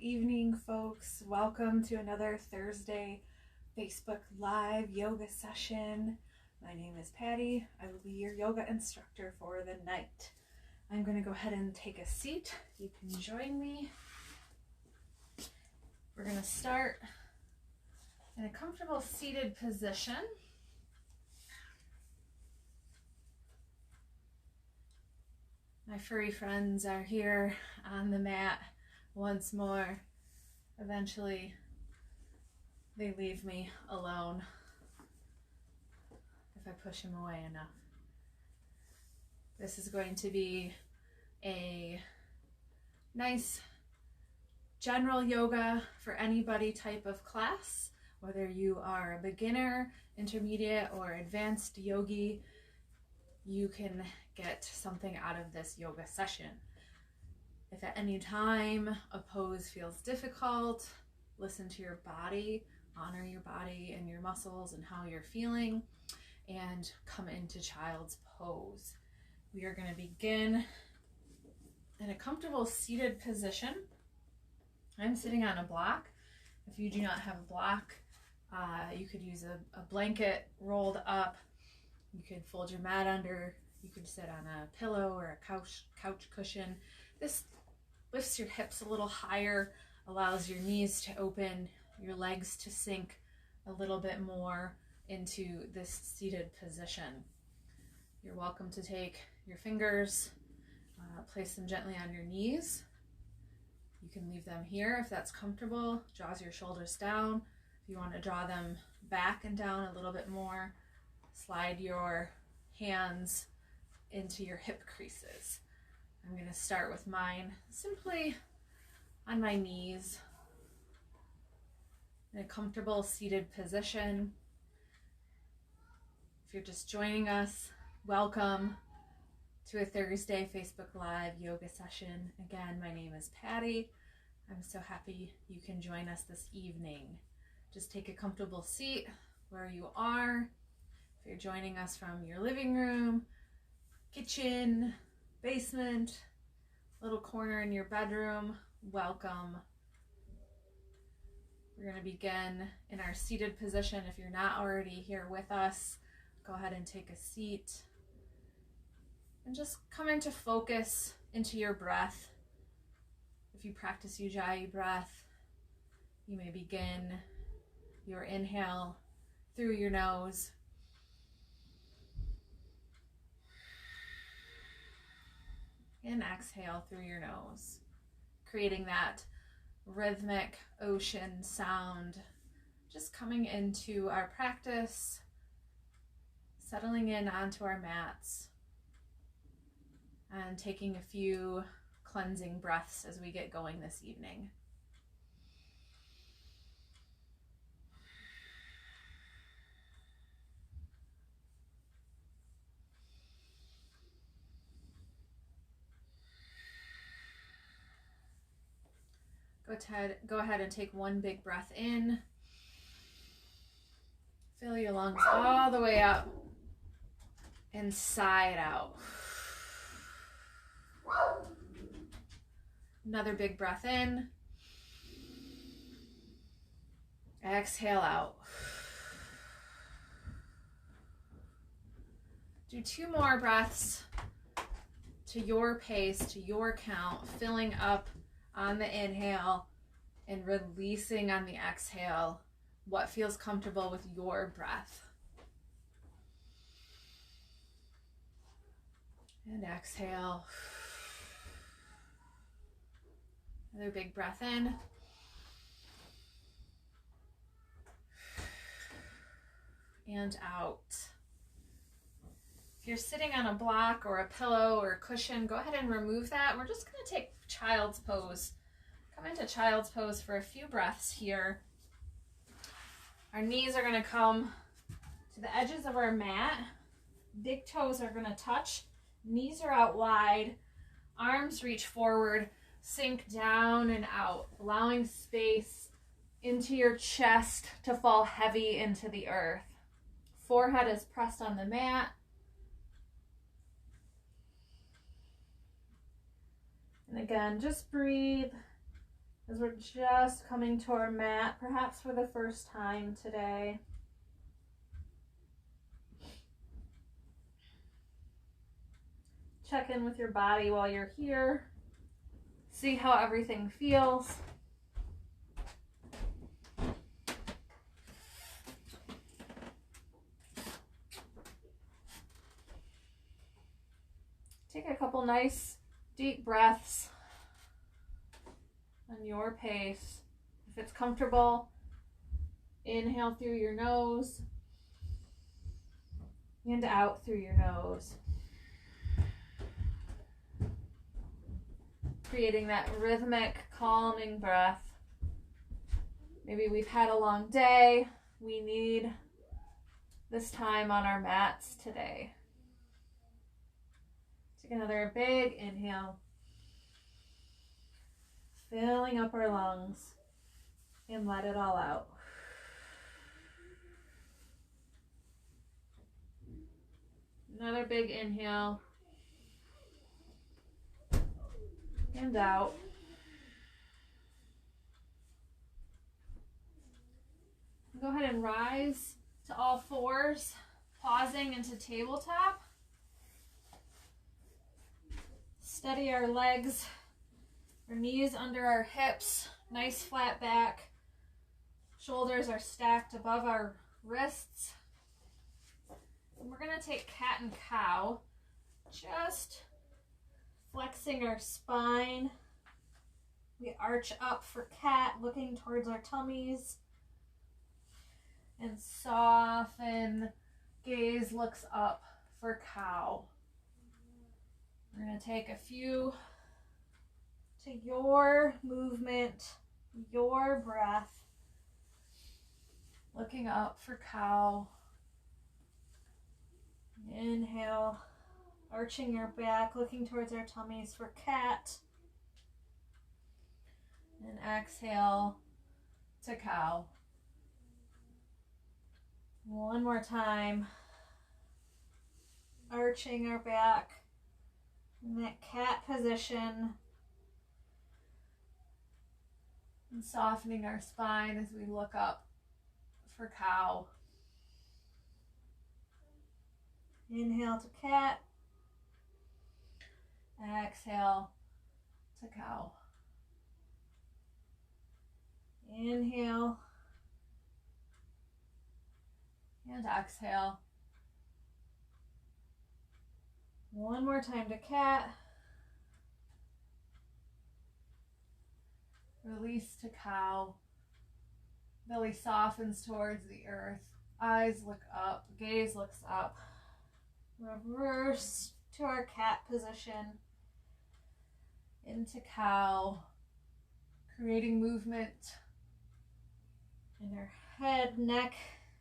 evening, folks. Welcome to another Thursday Facebook Live yoga session. My name is Patty. I will be your yoga instructor for the night. I'm going to go ahead and take a seat. You can join me. We're going to start in a comfortable seated position. My furry friends are here on the mat once more. Eventually, they leave me alone if I push them away enough. This is going to be a nice general yoga for anybody type of class, whether you are a beginner, intermediate, or advanced yogi. You can get something out of this yoga session. If at any time a pose feels difficult, listen to your body, honor your body and your muscles and how you're feeling, and come into child's pose. We are going to begin in a comfortable seated position. I'm sitting on a block. If you do not have a block, you could use a blanket rolled up. You could fold your mat under. You could sit on a pillow or a couch cushion. This lifts your hips a little higher, allows your knees to open, your legs to sink a little bit more into this seated position. You're welcome to take your fingers, place them gently on your knees. You can leave them here if that's comfortable. Draws your shoulders down. If you want to draw them back and down a little bit more, slide your hands into your hip creases. I'm going to start with mine simply on my knees in a comfortable seated position. If you're just joining us, welcome to a Thursday Facebook Live yoga session. Again, my name is Patty. I'm so happy you can join us this evening. Just take a comfortable seat where you are. If you're joining us from your living room, kitchen, basement, little corner in your bedroom, welcome. We're going to begin in our seated position. If you're not already here with us, go ahead and take a seat and just come into focus into your breath. If you practice Ujjayi breath, you may begin your inhale through your nose. And exhale through your nose, creating that rhythmic ocean sound, just coming into our practice, settling in onto our mats, and taking a few cleansing breaths as we get going this evening. Go ahead and take one big breath in. Fill your lungs all the way up and sigh it out. Another big breath in. Exhale out. Do two more breaths to your pace, to your count, filling up on the inhale and releasing on the exhale what feels comfortable with your breath. And exhale. Another big breath in. And out. If you're sitting on a block or a pillow or a cushion, go ahead and remove that. We're just going to take child's pose. Come into child's pose for a few breaths here. Our knees are going to come to the edges of our mat. Big toes are going to touch. Knees are out wide. Arms reach forward. Sink down and out, allowing space into your chest to fall heavy into the earth. Forehead is pressed on the mat. And again, just breathe as we're just coming to our mat, perhaps for the first time today. Check in with your body while you're here. See how everything feels. Take a couple nice deep breaths on your pace. If it's comfortable, inhale through your nose and out through your nose. Creating that rhythmic, calming breath. Maybe we've had a long day. We need this time on our mats today. Take another big inhale, filling up our lungs, and let it all out. Another big inhale, and out. Go ahead and rise to all fours, pausing into tabletop. Steady our legs, our knees under our hips, nice flat back. Shoulders are stacked above our wrists. And we're going to take cat and cow, just flexing our spine. We arch up for cat, looking towards our tummies. And soften, gaze looks up for cow. We're going to take a few to your movement, your breath. Looking up for cow. Inhale, arching your back, looking towards our tummies for cat. And exhale to cow. One more time. Arching our back in that cat position. And softening our spine as we look up for cow. Inhale to cat. Exhale to cow. Inhale. And exhale. One more time to cat. Release to cow. Belly softens towards the earth. Eyes look up. Gaze looks up. Reverse to our cat position. Into cow. Creating movement in our head, neck,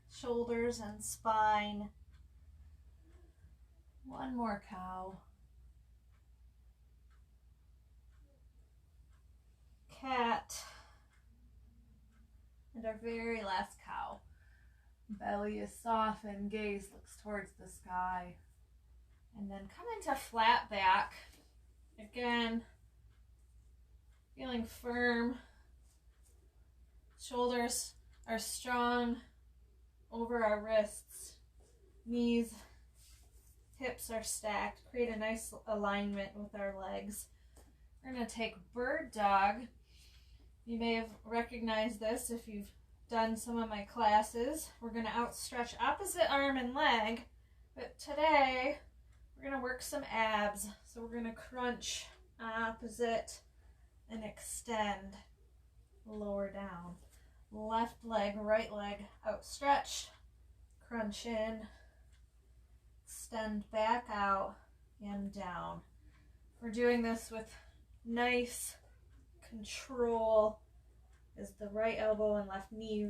shoulders, and spine. One more cow. Cat. And our very last cow. Belly is softened, gaze looks towards the sky. And then come into flat back. Again, feeling firm. Shoulders are strong over our wrists. Knees, hips are stacked. Create a nice alignment with our legs. We're going to take bird dog. You may have recognized this if you've done some of my classes. We're going to outstretch opposite arm and leg, but today we're going to work some abs. So we're going to crunch opposite and extend, lower down. Left leg, right leg outstretched, crunch in, extend back out and down. We're doing this with nice control as the right elbow and left knee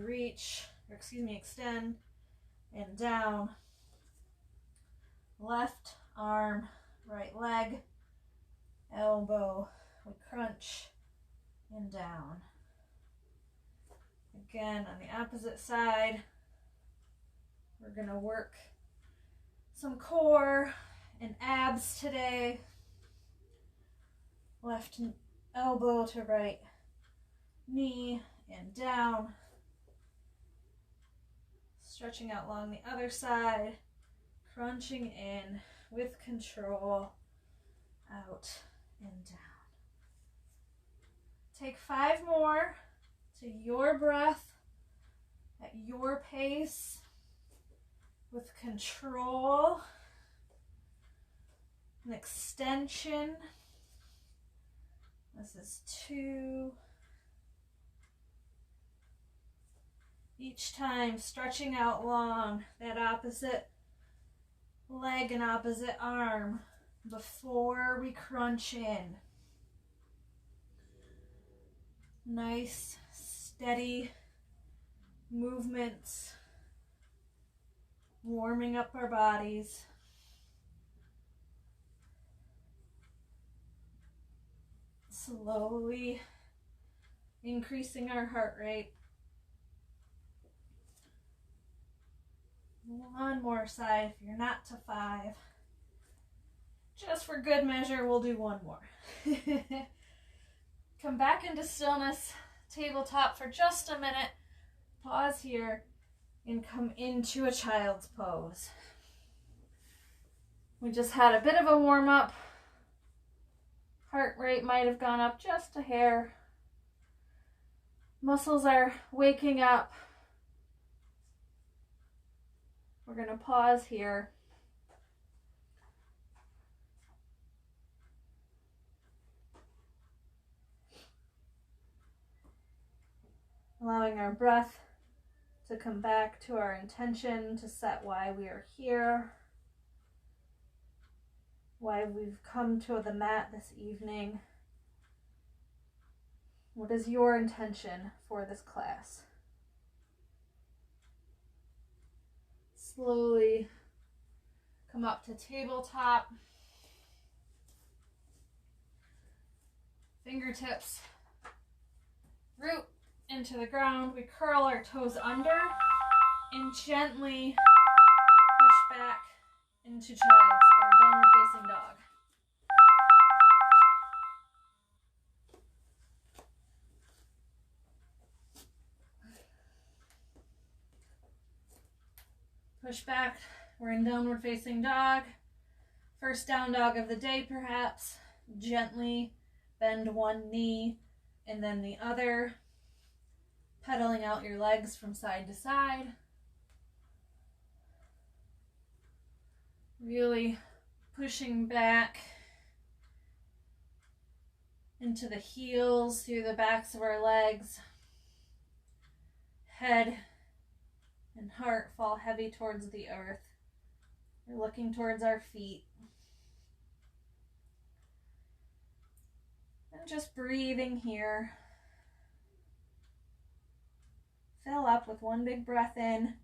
extend and down. Left arm, right leg, elbow, we crunch and down. Again, on the opposite side, we're going to work some core and abs today. Left elbow to right knee and down. Stretching out along the other side, crunching in with control, out and down. Take 5 more to your breath, at your pace, with control, an extension. This is 2. Each time stretching out long, that opposite leg and opposite arm before we crunch in. Nice, steady movements, warming up our bodies. Slowly increasing our heart rate. One more side if you're not to 5. Just for good measure, we'll do 1 more. Come back into stillness, tabletop for just a minute. Pause here and come into a child's pose. We just had a bit of a warm up. Heart rate might have gone up just a hair. Muscles are waking up. We're going to pause here. Allowing our breath to come back to our intention, to set why we are here, why we've come to the mat this evening. What is your intention for this class? Slowly come up to tabletop. Fingertips root into the ground. We curl our toes under and gently push back into child's or downward facing dog. Push back. We're in downward facing dog. First down dog of the day, perhaps. Gently bend one knee and then the other, pedaling out your legs from side to side. Really pushing back into the heels, through the backs of our legs. Head and heart fall heavy towards the earth. We're looking towards our feet. And just breathing here. Fill up with one big breath in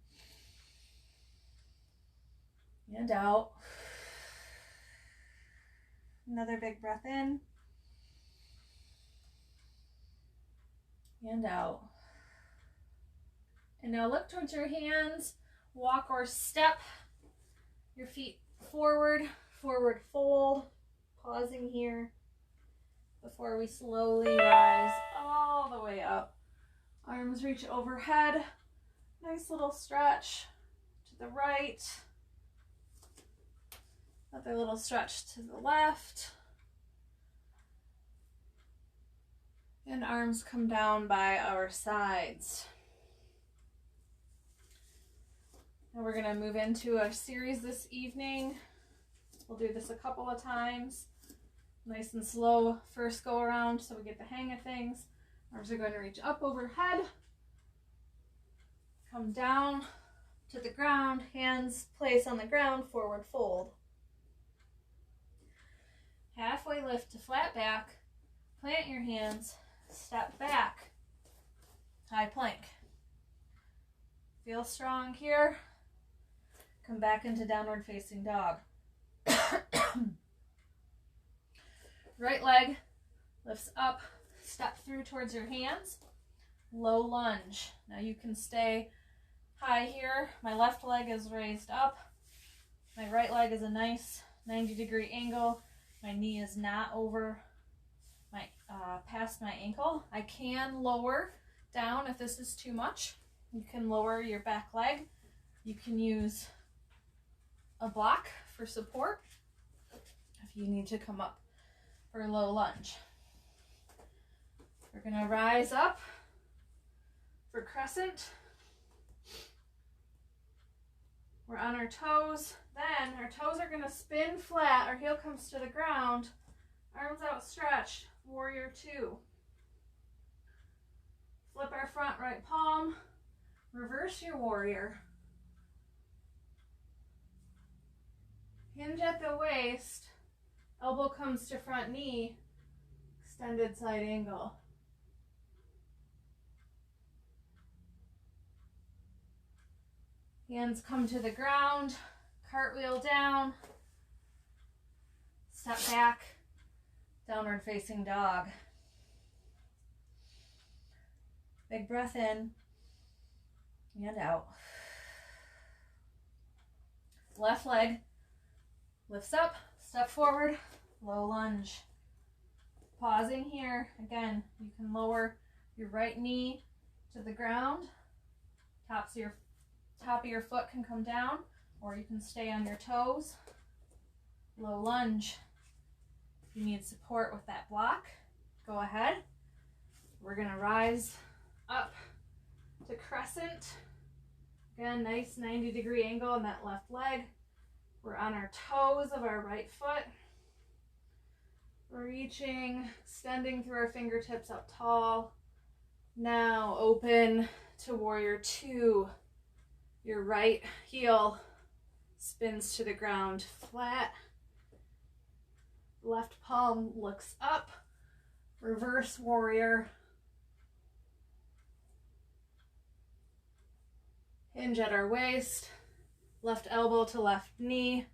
and out. Another big breath in and out. And now look towards your hands, walk or step your feet forward, forward fold, pausing here before we slowly rise all the way up. Arms reach overhead, nice little stretch to the right, another little stretch to the left, and arms come down by our sides. Now we're going to move into a series this evening. We'll do this a couple of times. Nice and slow first go around so we get the hang of things. Arms are going to reach up overhead. Come down to the ground. Hands place on the ground, forward fold. Halfway lift to flat back. Plant your hands. Step back. High plank. Feel strong here. Come back into downward facing dog. Right leg lifts up, step through towards your hands. Low lunge. Now you can stay high here. My left leg is raised up. My right leg is a nice 90-degree angle. My knee is not over past my ankle. I can lower down if this is too much. You can lower your back leg. You can use a block for support if you need to come up for a low lunge. We're gonna rise up for crescent. We're on our toes. Then our toes are gonna spin flat. Our heel comes to the ground. Arms outstretched. Warrior two. Flip our front right palm. Reverse your warrior. Hinge at the waist. Elbow comes to front knee. Extended side angle. Hands come to the ground. Cartwheel down. Step back. Downward facing dog. Big breath in and out. Left leg lifts up, step forward, low lunge. Pausing here. Again, you can lower your right knee to the ground. Top of your foot can come down, or you can stay on your toes. Low lunge. If you need support with that block, go ahead. We're gonna rise up to crescent. Again, nice 90-degree angle on that left leg. We're on our toes of our right foot. Reaching, extending through our fingertips up tall. Now open to warrior two. Your right heel spins to the ground flat. Left palm looks up. Reverse warrior. Hinge at our waist. Left elbow to left knee.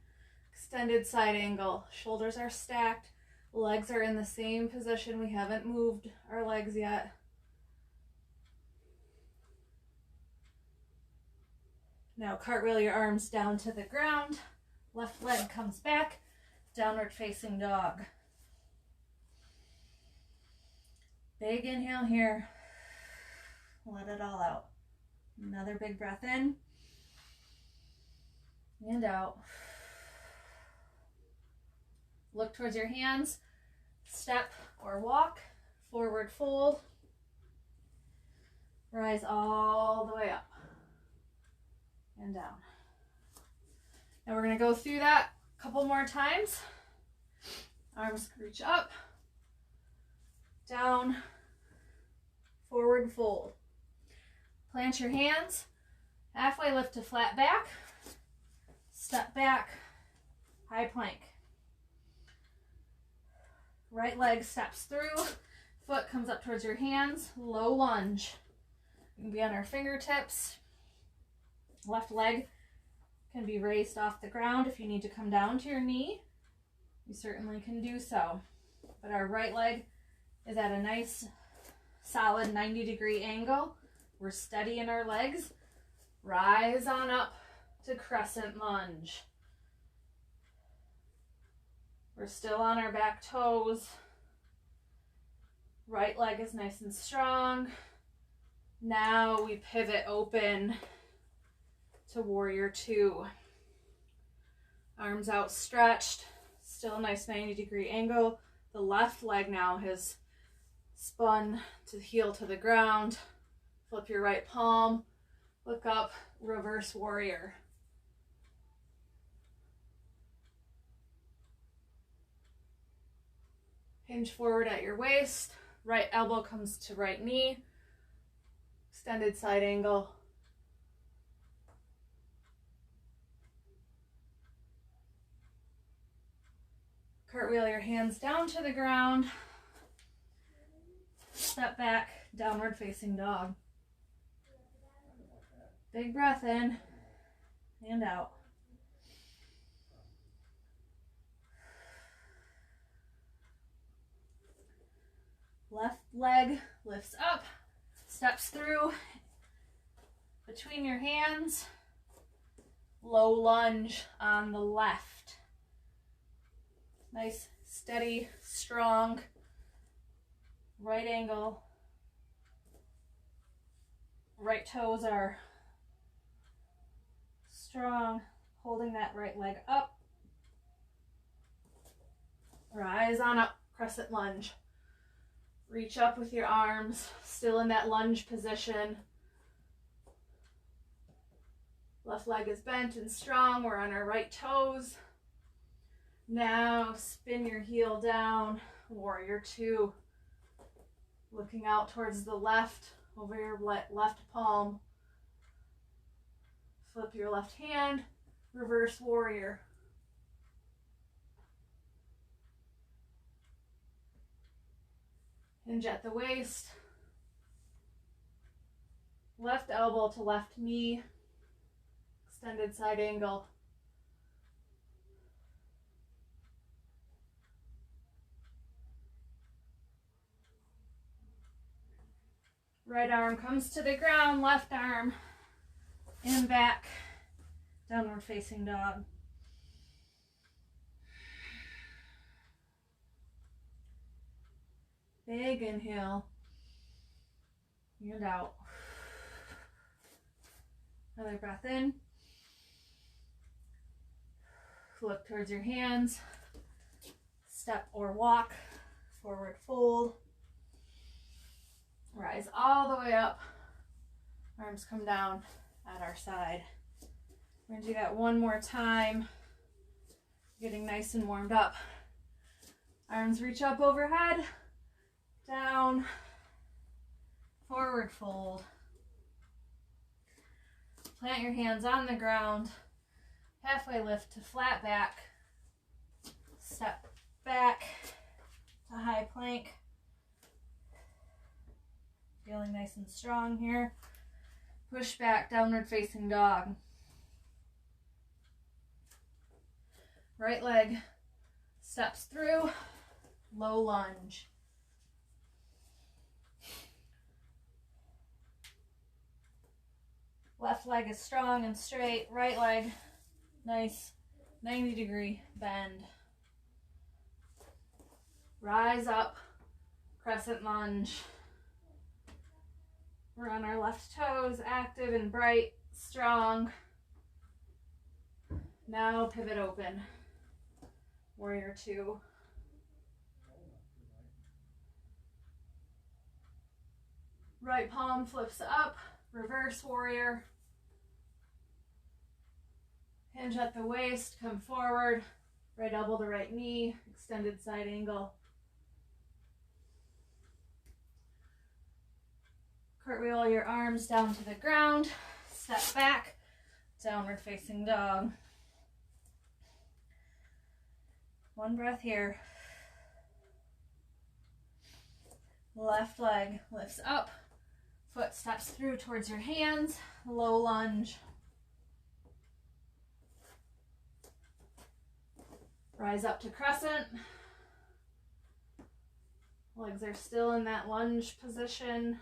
Extended side angle. Shoulders are stacked. Legs are in the same position. We haven't moved our legs yet. Now cartwheel your arms down to the ground. Left leg comes back. Downward facing dog. Big inhale here. Let it all out. Another big breath in and out. Look towards your hands. Step or walk. Forward fold. Rise all the way up and down. Now we're going to go through that a couple more times. Arms reach up, down, forward fold. Plant your hands, halfway lift to flat back, step back, high plank. Right leg steps through, foot comes up towards your hands, low lunge. We can be on our fingertips. Left leg can be raised off the ground. If you need to come down to your knee, you certainly can do so. But our right leg is at a nice solid 90-degree angle. We're steady in our legs. Rise on up to crescent lunge. We're still on our back toes. Right leg is nice and strong. Now we pivot open to warrior two. Arms outstretched, still a nice 90-degree angle. The left leg now has spun to heel to the ground. Flip your right palm, look up, reverse warrior. Hinge forward at your waist, right elbow comes to right knee, extended side angle. Cartwheel your hands down to the ground, step back, downward facing dog. Big breath in and out. Left leg lifts up, steps through between your hands, low lunge on the left. Nice, steady, strong right angle. Right toes are strong, holding that right leg up. Rise on up, crescent lunge. Reach up with your arms, still in that lunge position. Left leg is bent and strong. We're on our right toes. Now spin your heel down, warrior two. Looking out towards the left, over your left palm. Flip your left hand, reverse warrior. Hinge at the waist. Left elbow to left knee. Extended side angle. Right arm comes to the ground, left arm and back. Downward facing dog. Big inhale and out. Another breath in. Look towards your hands. Step or walk. Forward fold. Rise all the way up. Arms come down at our side. We're going to do that one more time. Getting nice and warmed up. Arms reach up overhead. Down. Forward fold. Plant your hands on the ground. Halfway lift to flat back. Step back to high plank. Feeling nice and strong here. Push back, downward facing dog. Right leg steps through, low lunge. Left leg is strong and straight, right leg, nice 90-degree bend. Rise up, crescent lunge. We're on our left toes, active and bright, strong. Now pivot open. Warrior two. Right palm flips up, reverse warrior. Hinge at the waist, come forward. Right elbow to right knee, extended side angle. Cartwheel your arms down to the ground, step back, downward facing dog. One breath here. Left leg lifts up, foot steps through towards your hands, low lunge. Rise up to crescent. Legs are still in that lunge position.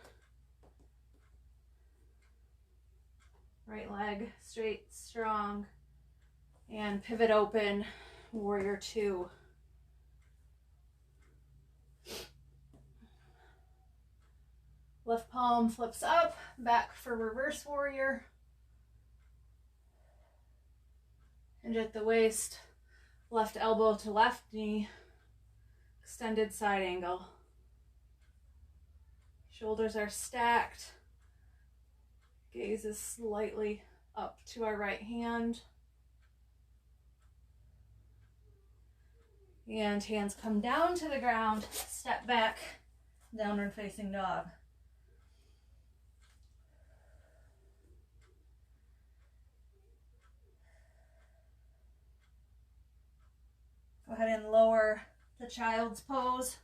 Right leg straight, strong, and pivot open, warrior two. Left palm flips up, back for reverse warrior. Hinge at the waist, left elbow to left knee, extended side angle. Shoulders are stacked. Gaze is slightly up to our right hand. And hands come down to the ground, step back, downward facing dog. Go ahead and lower the child's pose.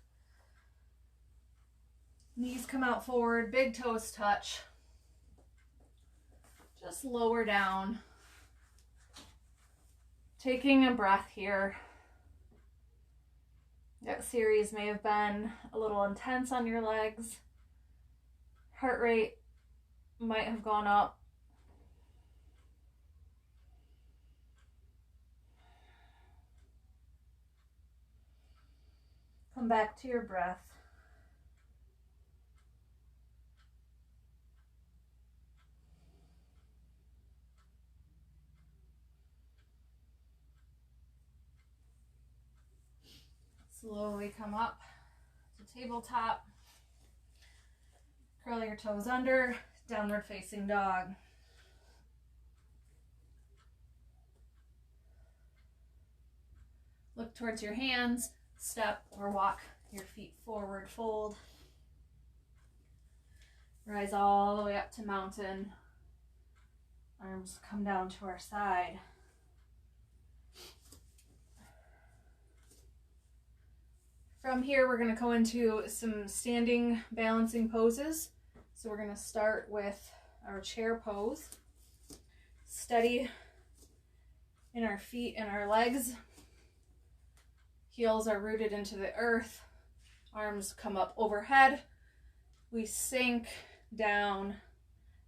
Knees come out forward, big toes touch. Just lower down. Taking a breath here. That series may have been a little intense on your legs. Heart rate might have gone up. Come back to your breath. Slowly come up to tabletop. Curl your toes under, downward facing dog. Look towards your hands, step or walk your feet forward, fold. Rise all the way up to mountain. Arms come down to our side. From here, we're going to go into some standing balancing poses. So we're going to start with our chair pose. Steady in our feet and our legs. Heels are rooted into the earth. Arms come up overhead. We sink down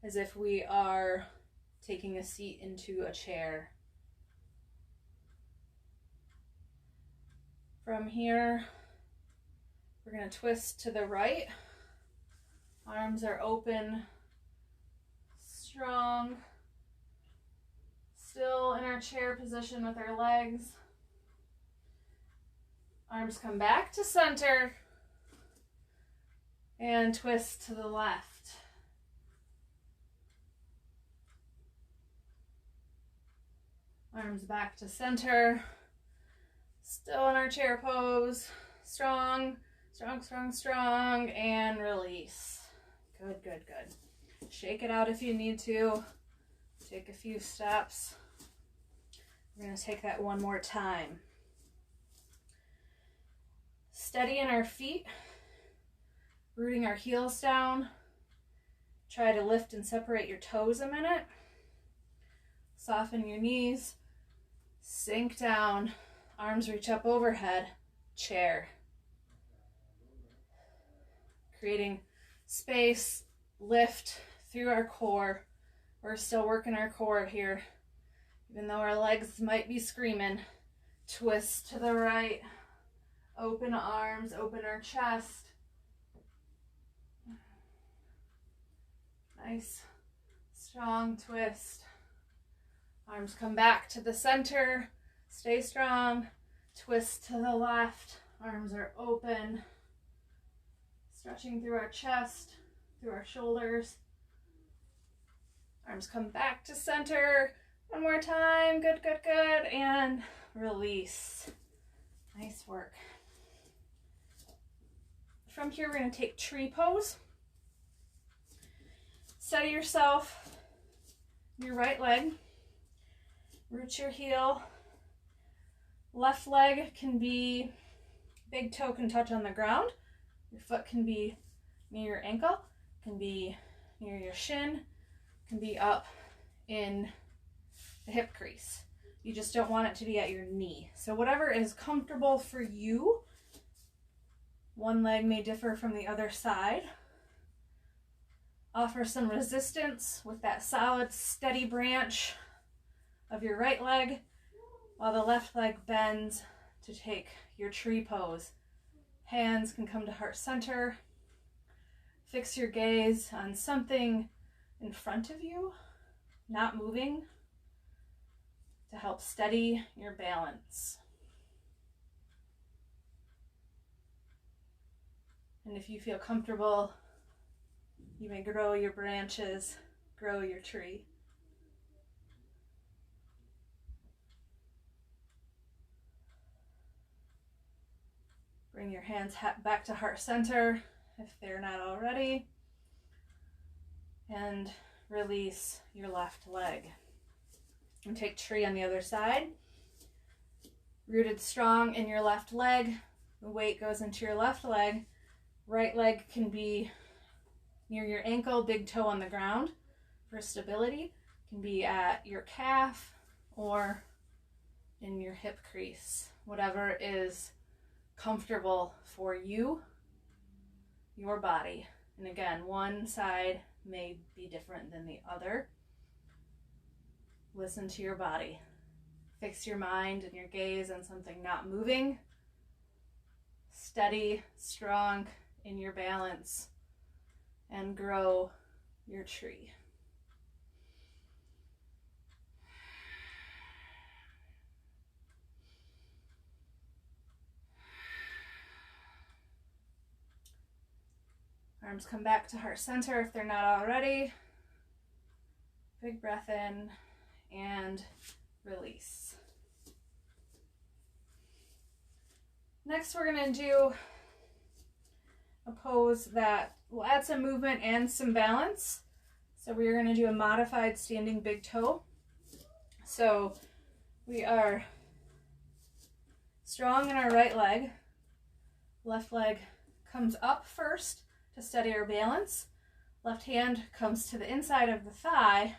as if we are taking a seat into a chair. From here, we're going to twist to the right. Arms are open, strong. Still in our chair position with our legs. Arms come back to center and twist to the left. Arms back to center. Still in our chair pose. Strong, strong, strong, strong, and release. Good, good, good. Shake it out if you need to. Take a few steps. We're going to take that one more time. Steady in our feet, rooting our heels down. Try to lift and separate your toes a minute. Soften your knees. Sink down. Arms reach up overhead. Chair. Creating space, lift through our core. We're still working our core here. Even though our legs might be screaming. Twist to the right. Open arms, open our chest. Nice, strong twist. Arms come back to the center. Stay strong. Twist to the left. Arms are open. Stretching through our chest, through our shoulders. Arms come back to center. One more time. Good, good, good. And release. Nice work. From here, we're going to take tree pose. Steady yourself, your right leg. Root your heel. Left leg can be, big toe can touch on the ground. Your foot can be near your ankle, can be near your shin, can be up in the hip crease. You just don't want it to be at your knee. So whatever is comfortable for you. One leg may differ from the other side. Offer some resistance with that solid, steady branch of your right leg while the left leg bends to take your tree pose. Hands can come to heart center. Fix your gaze on something in front of you, not moving, to help steady your balance. And if you feel comfortable, you may grow your branches, grow your tree. Bring your hands back to heart center if they're not already. And release your left leg. And take tree on the other side. Rooted strong in your left leg. The weight goes into your left leg. Right leg can be near your ankle, big toe on the ground for stability. Can be at your calf or in your hip crease. Whatever is comfortable for you, your body. And again, one side may be different than the other. Listen to your body. Fix your mind and your gaze on something not moving. Steady, strong in your balance, and grow your tree. Arms come back to heart center if they're not already. Big breath in and release. Next, we're going to do a pose that will add some movement and some balance. So we're going to do a modified standing big toe. So we are strong in our right leg. Left leg comes up first to steady our balance. Left hand comes to the inside of the thigh.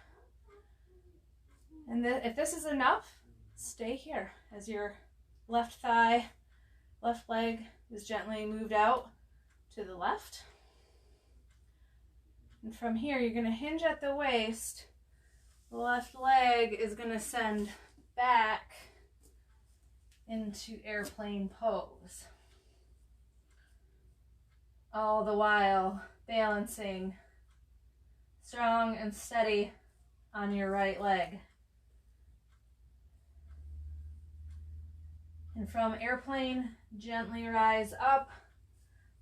And if this is enough, stay here as your left thigh, left leg is gently moved out to the left. And from here, you're going to hinge at the waist. The left leg is going to send back into airplane pose. All the while balancing strong and steady on your right leg. And from airplane, gently rise up.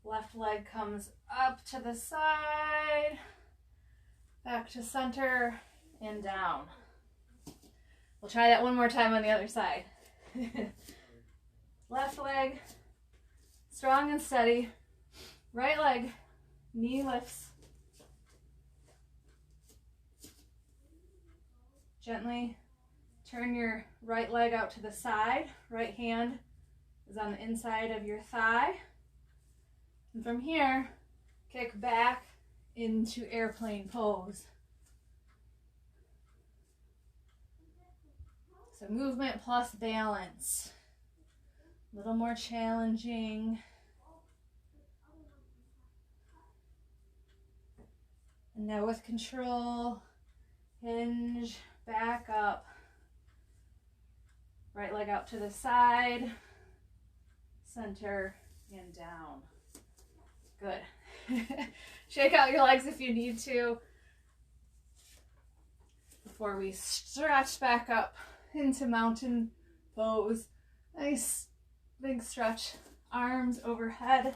Left leg comes up to the side, back to center, and down. We'll try that one more time on the other side. Left leg, strong and steady. Right leg, knee lifts. Gently turn your right leg out to the side. Right hand is on the inside of your thigh. And from here, kick back into airplane pose. So movement plus balance. A little more challenging. And now with control, hinge, back up. Right leg out to the side, center, and down. Good. Shake out your legs if you need to before we stretch back up into mountain pose. Nice big stretch, arms overhead,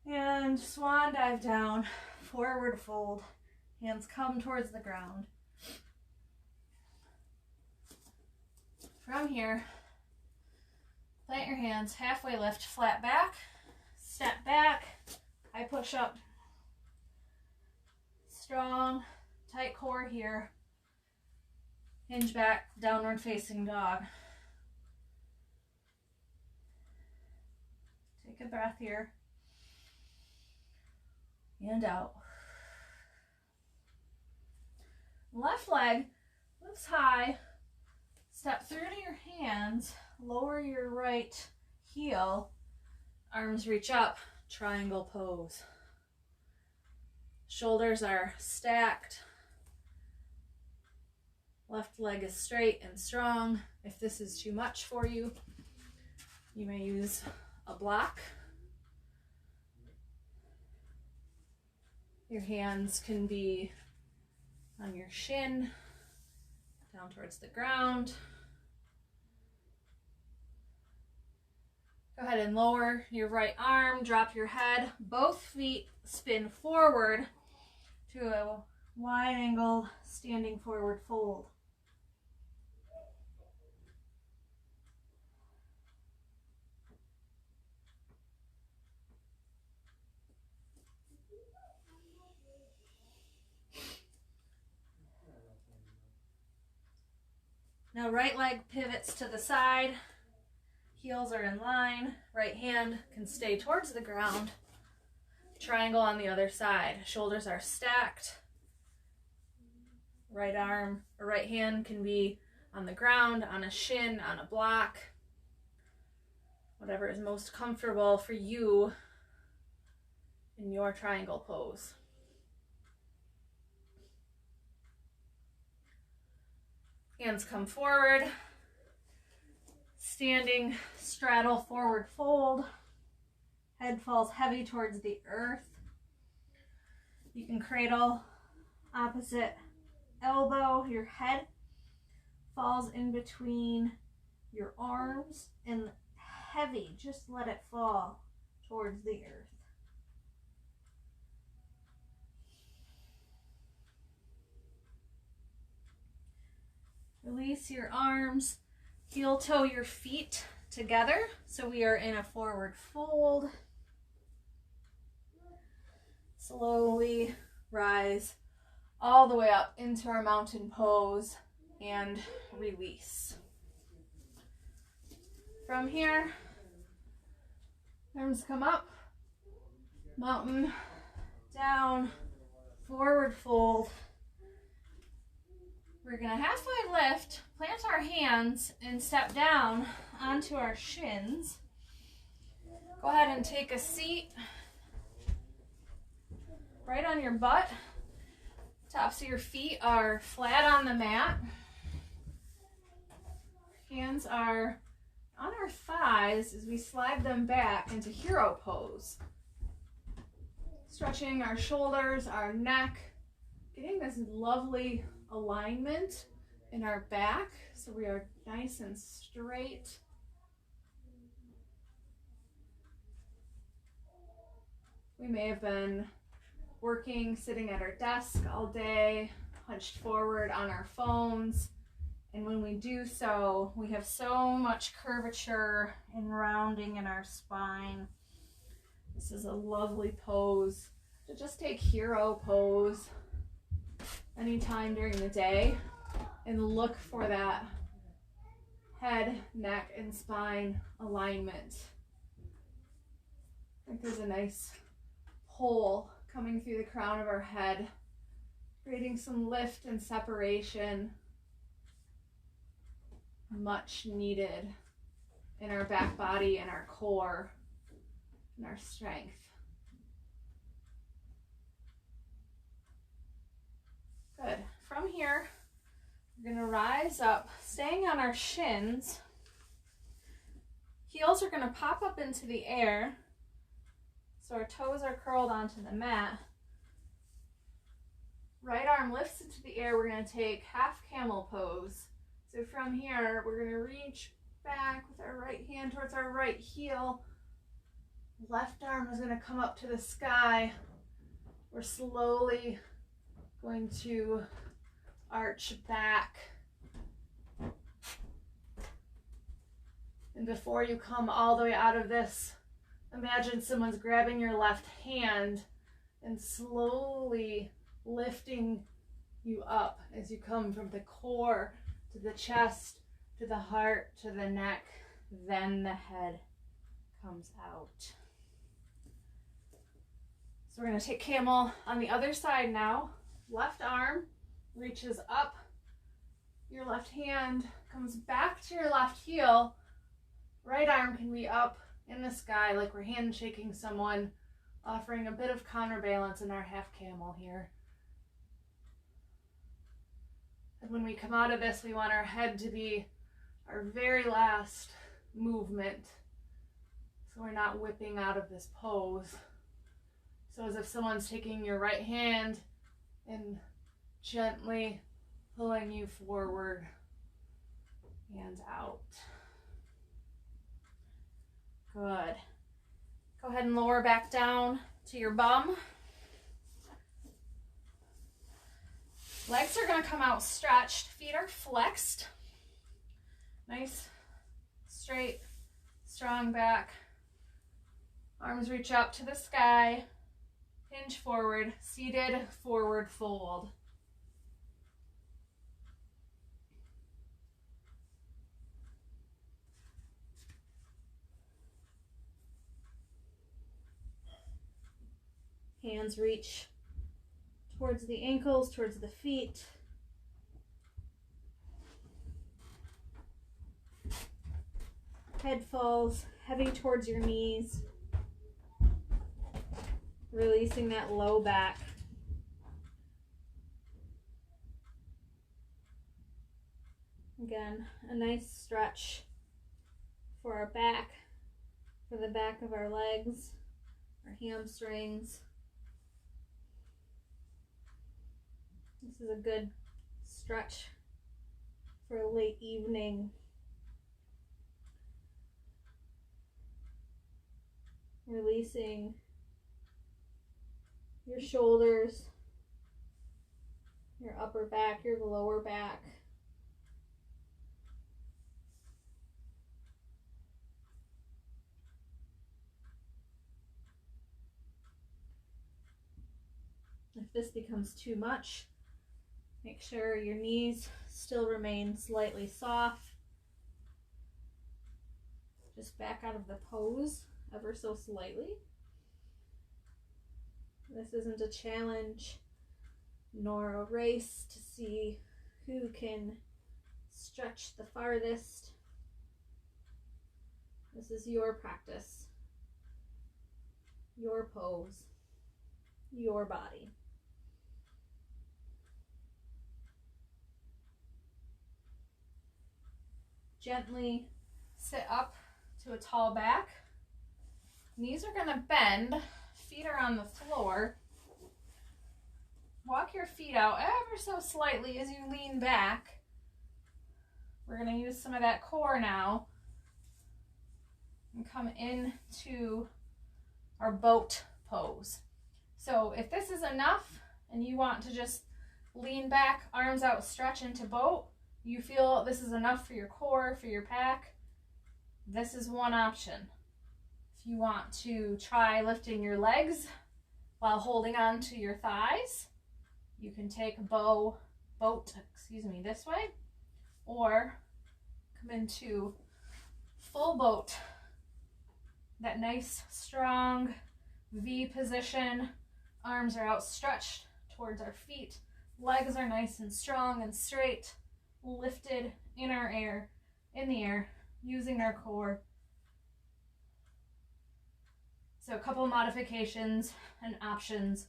and swan dive down, forward fold, hands come towards the ground. From here, plant your hands, halfway lift, flat back, step back, high push up. Strong, tight core here. Hinge back, downward facing dog. Take a breath here. And out. Left leg lifts high. Step through to your hands. Lower your right heel. Arms reach up. Triangle pose. Shoulders are stacked. Left leg is straight and strong. If this is too much for you, you may use a block. Your hands can be on your shin, down towards the ground. Go ahead and lower your right arm, drop your head. Both feet spin forward to a wide angle standing forward fold. Now right leg pivots to the side, heels are in line, right hand can stay towards the ground, triangle on the other side, shoulders are stacked, right arm or right hand can be on the ground, on a shin, on a block, whatever is most comfortable for you in your triangle pose. Hands come forward, standing straddle forward fold, head falls heavy towards the earth. You can cradle opposite elbow, your head falls in between your arms and heavy, just let it fall towards the earth. Release your arms, heel toe your feet together. So we are in a forward fold. Slowly rise all the way up into our mountain pose and release. From here, arms come up, mountain, down, forward fold. We're gonna halfway lift, plant our hands, and step down onto our shins. Go ahead and take a seat right on your butt. Tops of your feet are flat on the mat. Hands are on our thighs as we slide them back into hero pose. Stretching our shoulders, our neck, getting this lovely alignment in our back so we are nice and straight. We may have been working, sitting at our desk all day, hunched forward on our phones. And when we do so, we have so much curvature and rounding in our spine. This is a lovely pose to just take hero pose anytime during the day and look for that head, neck, and spine alignment. I think there's a nice pull coming through the crown of our head, creating some lift and separation, much needed in our back body and our core and our strength. Good. From here, we're going to rise up, staying on our shins. Heels are going to pop up into the air, so our toes are curled onto the mat. Right arm lifts into the air. We're going to take half camel pose. So from here, we're going to reach back with our right hand towards our right heel. Left arm is going to come up to the sky. We're slowly going to arch back. And before you come all the way out of this, imagine someone's grabbing your left hand and slowly lifting you up as you come from the core to the chest, to the heart, to the neck, then the head comes out. So we're going to take camel on the other side now. Left arm reaches up. Your left hand comes back to your left heel. Right arm can be up in the sky like we're handshaking someone, offering a bit of counterbalance in our half camel here. And when we come out of this, we want our head to be our very last movement, so we're not whipping out of this pose. So as if someone's taking your right hand and gently pulling you forward, hands out. Good. Go ahead and lower back down to your bum. Legs are going to come out stretched. Feet are flexed. Nice, straight, strong back. Arms reach up to the sky. Hinge forward, seated forward fold. Hands reach towards the ankles, towards the feet. Head falls heavy towards your knees. Releasing that low back. Again, a nice stretch for our back, for the back of our legs, our hamstrings. This is a good stretch for a late evening. Releasing your shoulders, your upper back, your lower back. If this becomes too much, make sure your knees still remain slightly soft. Just back out of the pose ever so slightly. This isn't a challenge nor a race to see who can stretch the farthest. This is your practice, your pose, your body. Gently sit up to a tall back. Knees are going to bend, feet are on the floor. Walk your feet out ever so slightly as you lean back. We're going to use some of that core now and come into our boat pose. So if this is enough and you want to just lean back, arms out, stretch into boat, you feel this is enough for your core, for your back, this is one option. If you want to try lifting your legs while holding on to your thighs, you can take boat this way, or come into full boat, that nice strong V position. Arms are outstretched towards our feet, legs are nice and strong and straight, lifted in the air, using our core. So a couple modifications and options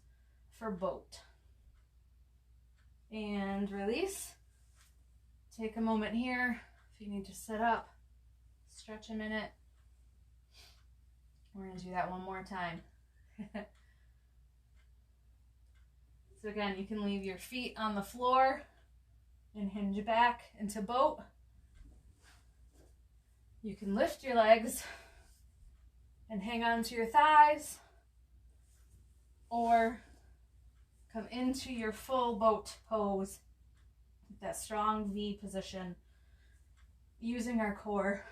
for boat. And release. Take a moment here. If you need to sit up, stretch a minute. We're going to do that one more time. So again, you can leave your feet on the floor and hinge back into boat. You can lift your legs and hang on to your thighs, or come into your full boat pose, that strong V position, using our core,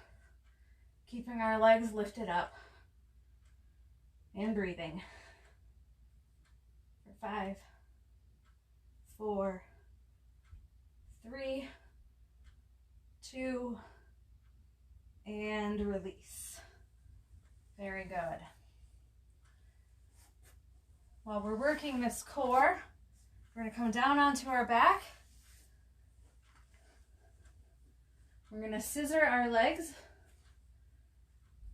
keeping our legs lifted up, and breathing. For 5, 4, 3, 2, and release. Very good. While we're working this core, we're going to come down onto our back. We're going to scissor our legs.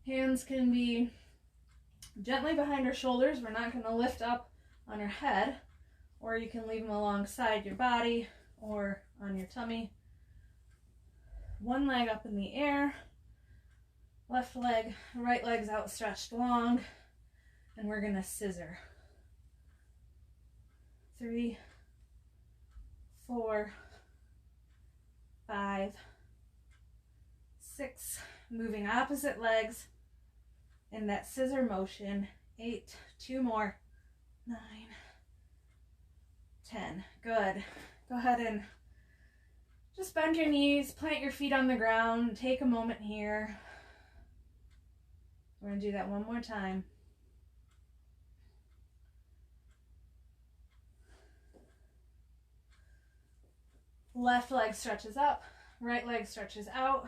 Hands can be gently behind our shoulders. We're not going to lift up on our head, or you can leave them alongside your body or on your tummy. One leg up in the air, left leg, right leg's outstretched long, and we're going to scissor. 3, 4, 5, 6, moving opposite legs in that scissor motion. 8, 2 more, 9, 10. Good. Go ahead and just bend your knees, plant your feet on the ground, take a moment here. We're going to do that one more time. Left leg stretches up, right leg stretches out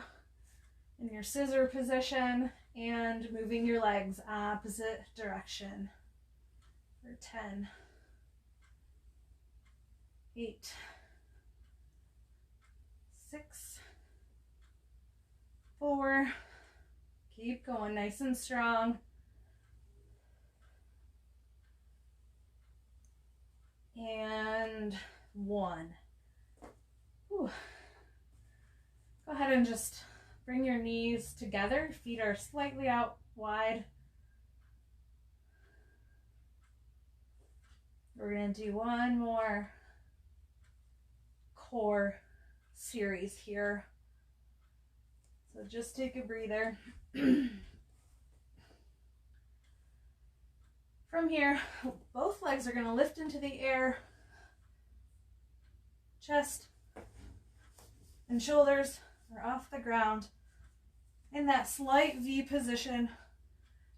in your scissor position, and moving your legs opposite direction. For 10, 8, 6, 4, keep going nice and strong, and 1. Whew. Go ahead and just bring your knees together. Feet are slightly out wide. We're going to do one more core series here. So just take a breather. From here, both legs are going to lift into the air. Chest and shoulders are off the ground. In that slight V position,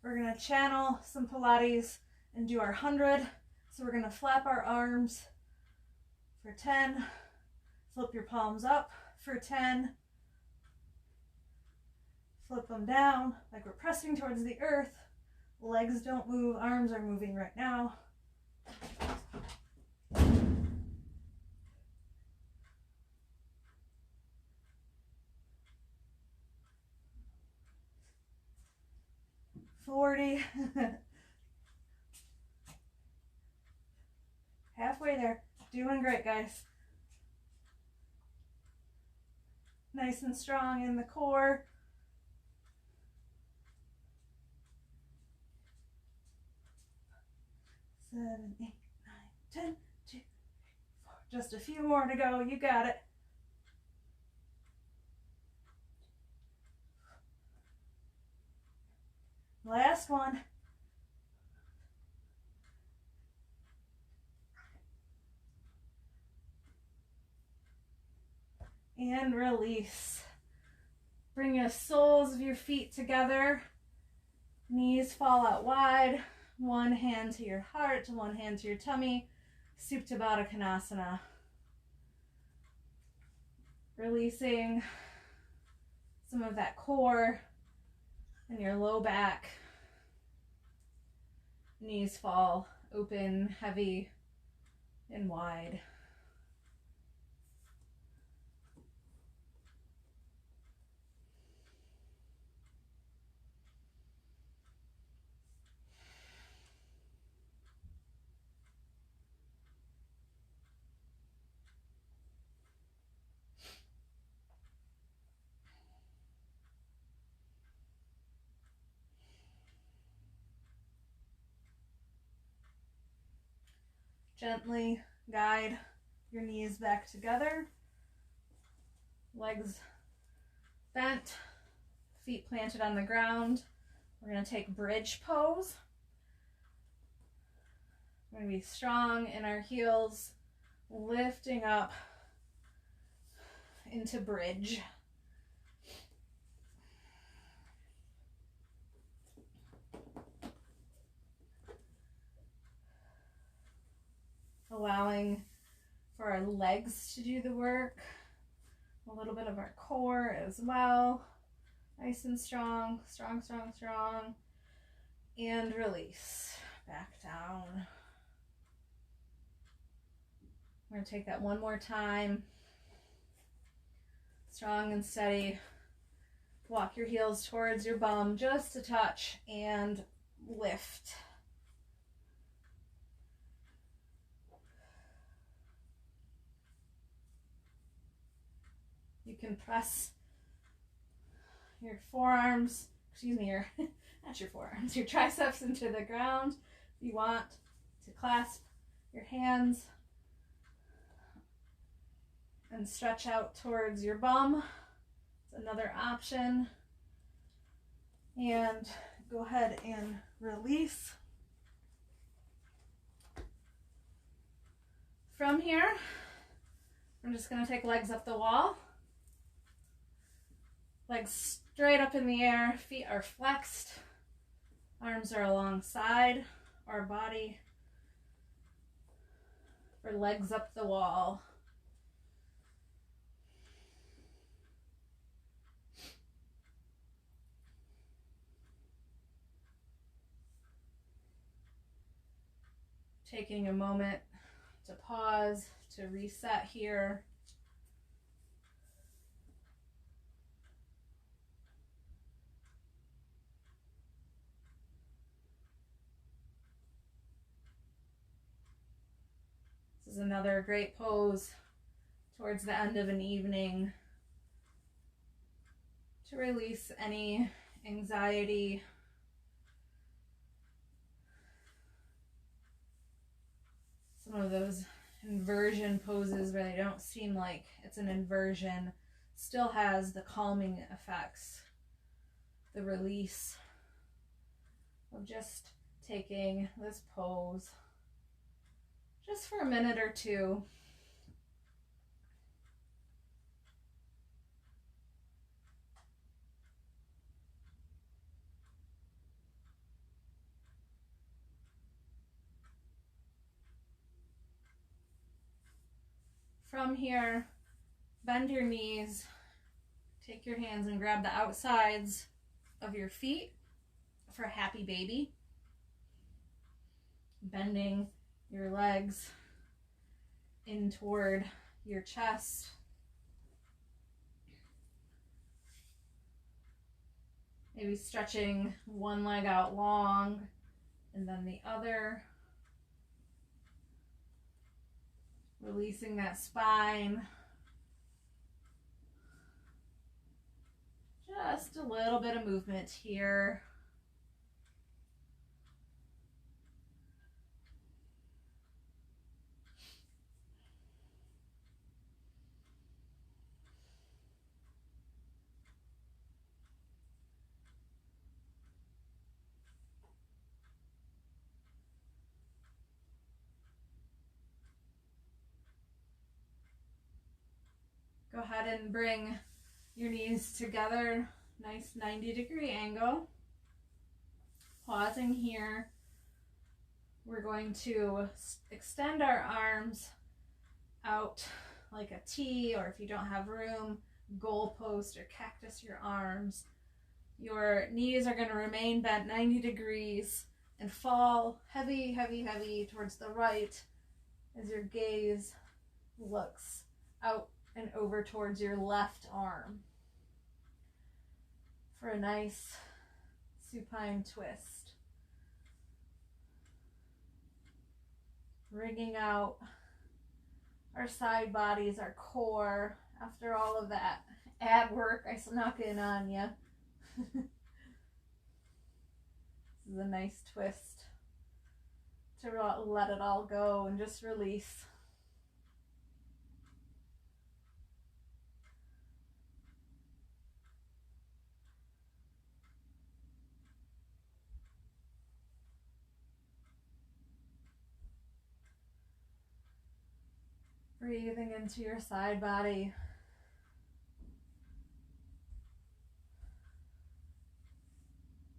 we're going to channel some Pilates and do our 100 So we're going to flap our arms for 10, flip your palms up for 10, flip them down like we're pressing towards the earth. Legs don't move, arms are moving right now. Halfway there. Doing great, guys. Nice and strong in the core. Seven, 8, 9, 10, 2, 3, 4. Just a few more to go. You got it. Last one. And release. Bring the soles of your feet together. Knees fall out wide. One hand to your heart, one hand to your tummy. Supta Baddha Konasana. Releasing some of that core and your low back. Knees fall open, heavy, and wide. Gently guide your knees back together. Legs bent, feet planted on the ground. We're going to take bridge pose. We're going to be strong in our heels, lifting up into bridge. Allowing for our legs to do the work, a little bit of our core as well. Nice and strong, strong, strong, strong. And release, back down. We're going to take that one more time. Strong and steady. Walk your heels towards your bum just a touch and lift. You can press your forearms, not your forearms, your triceps into the ground. If you want to clasp your hands and stretch out towards your bum, it's another option. And go ahead and release. From here, I'm just going to take legs up the wall. Legs straight up in the air, feet are flexed, arms are alongside our body for legs up the wall. Taking a moment to pause, to reset here. This is another great pose towards the end of an evening to release any anxiety, some of those inversion poses where they don't seem like it's an inversion still has the calming effects, the release of just taking this pose just for a minute or two. From here, bend your knees, take your hands and grab the outsides of your feet for a happy baby. Bending your legs in toward your chest. Maybe stretching one leg out long and then the other. Releasing that spine. Just a little bit of movement here. Go ahead and bring your knees together, nice 90-degree angle. Pausing here. We're going to extend our arms out like a T, or if you don't have room, goalpost or cactus your arms. Your knees are going to remain bent 90 degrees and fall heavy, heavy, heavy towards the right as your gaze looks out and over towards your left arm for a nice supine twist. Bringing out our side bodies, our core, after all of that ab work I snuck in on you. This is a nice twist to let it all go and just release. Breathing into your side body.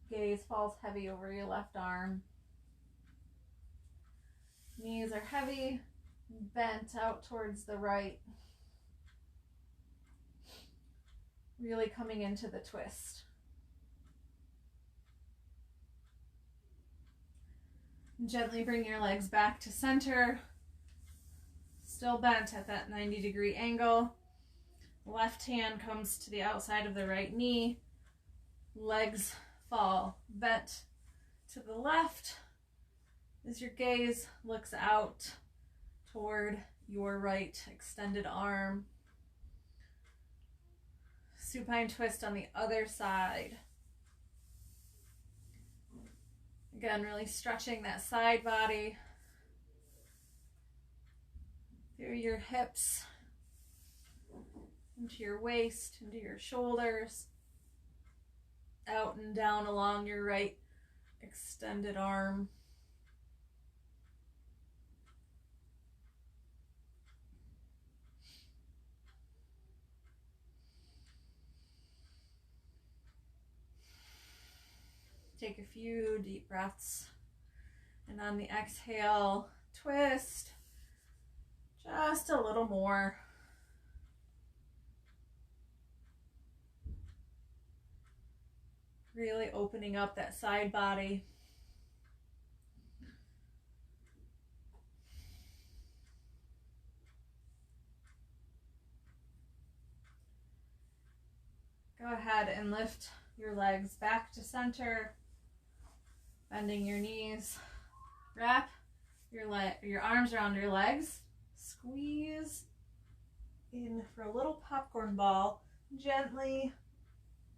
Gaze falls heavy over your left arm. Knees are heavy, bent out towards the right. Really coming into the twist. Gently bring your legs back to center. Still bent at that 90-degree angle. Left hand comes to the outside of the right knee. Legs fall bent to the left as your gaze looks out toward your right extended arm. Supine twist on the other side. Again, really stretching that side body through your hips, into your waist, into your shoulders, out and down along your right extended arm. Take a few deep breaths, and on the exhale, twist just a little more. Really opening up that side body. Go ahead and lift your legs back to center, bending your knees. Wrap your arms around your legs. Squeeze in for a little popcorn ball. Gently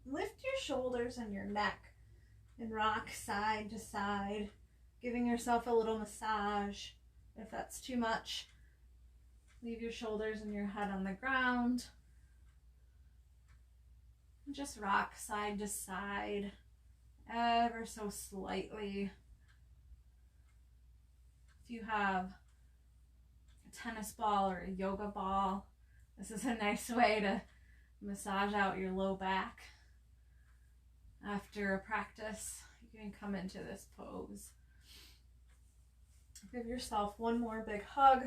lift your shoulders and your neck and rock side to side, giving yourself a little massage. If that's too much, leave your shoulders and your head on the ground. Just rock side to side, ever so slightly. If you have a tennis ball or a yoga ball, this is a nice way to massage out your low back. After a practice, you can come into this pose. Give yourself one more big hug.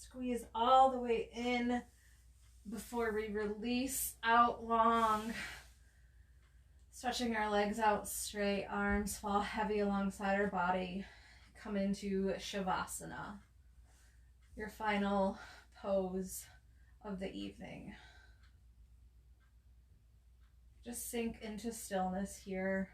Squeeze all the way in before we release out long. Stretching our legs out straight, arms fall heavy alongside our body. Come into Shavasana, your final pose of the evening. Just sink into stillness here.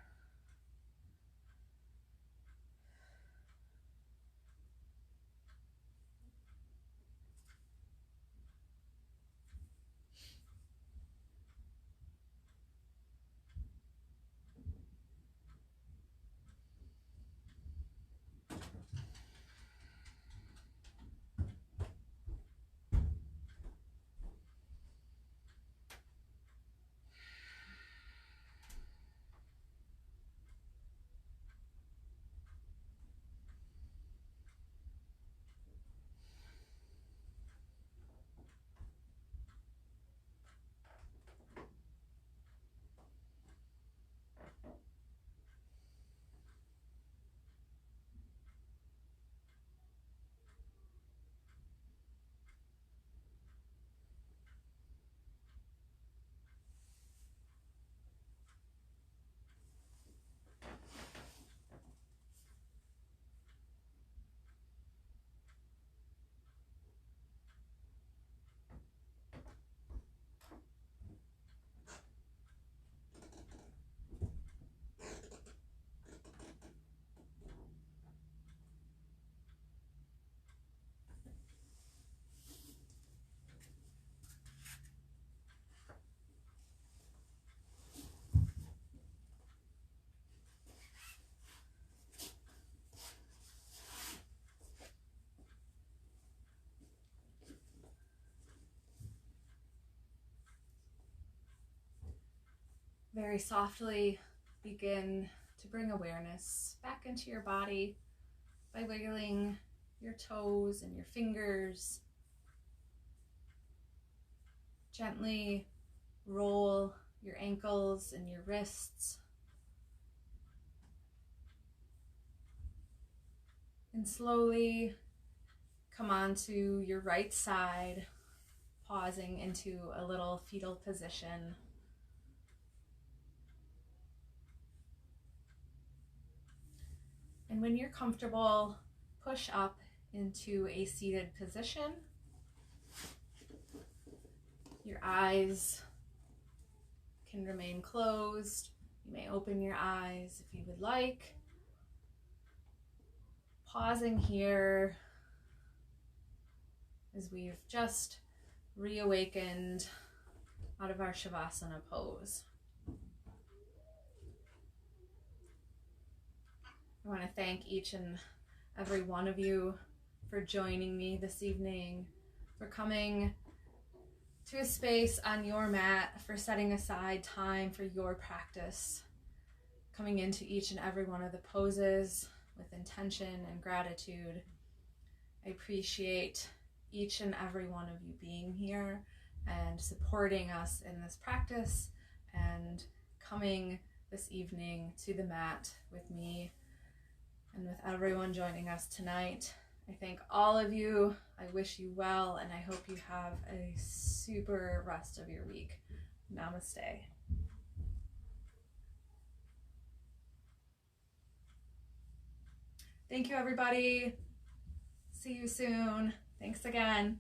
Very softly begin to bring awareness back into your body by wiggling your toes and your fingers. Gently roll your ankles and your wrists. And slowly come onto your right side, pausing into a little fetal position. And when you're comfortable, push up into a seated position. Your eyes can remain closed. You may open your eyes if you would like. Pausing here as we've just reawakened out of our Shavasana pose. I want to thank each and every one of you for joining me this evening, for coming to a space on your mat, for setting aside time for your practice, coming into each and every one of the poses with intention and gratitude. I appreciate each and every one of you being here and supporting us in this practice and coming this evening to the mat with me and with everyone joining us tonight. I thank all of you. I wish you well, and I hope you have a super rest of your week. Namaste. Thank you, everybody. See you soon. Thanks again.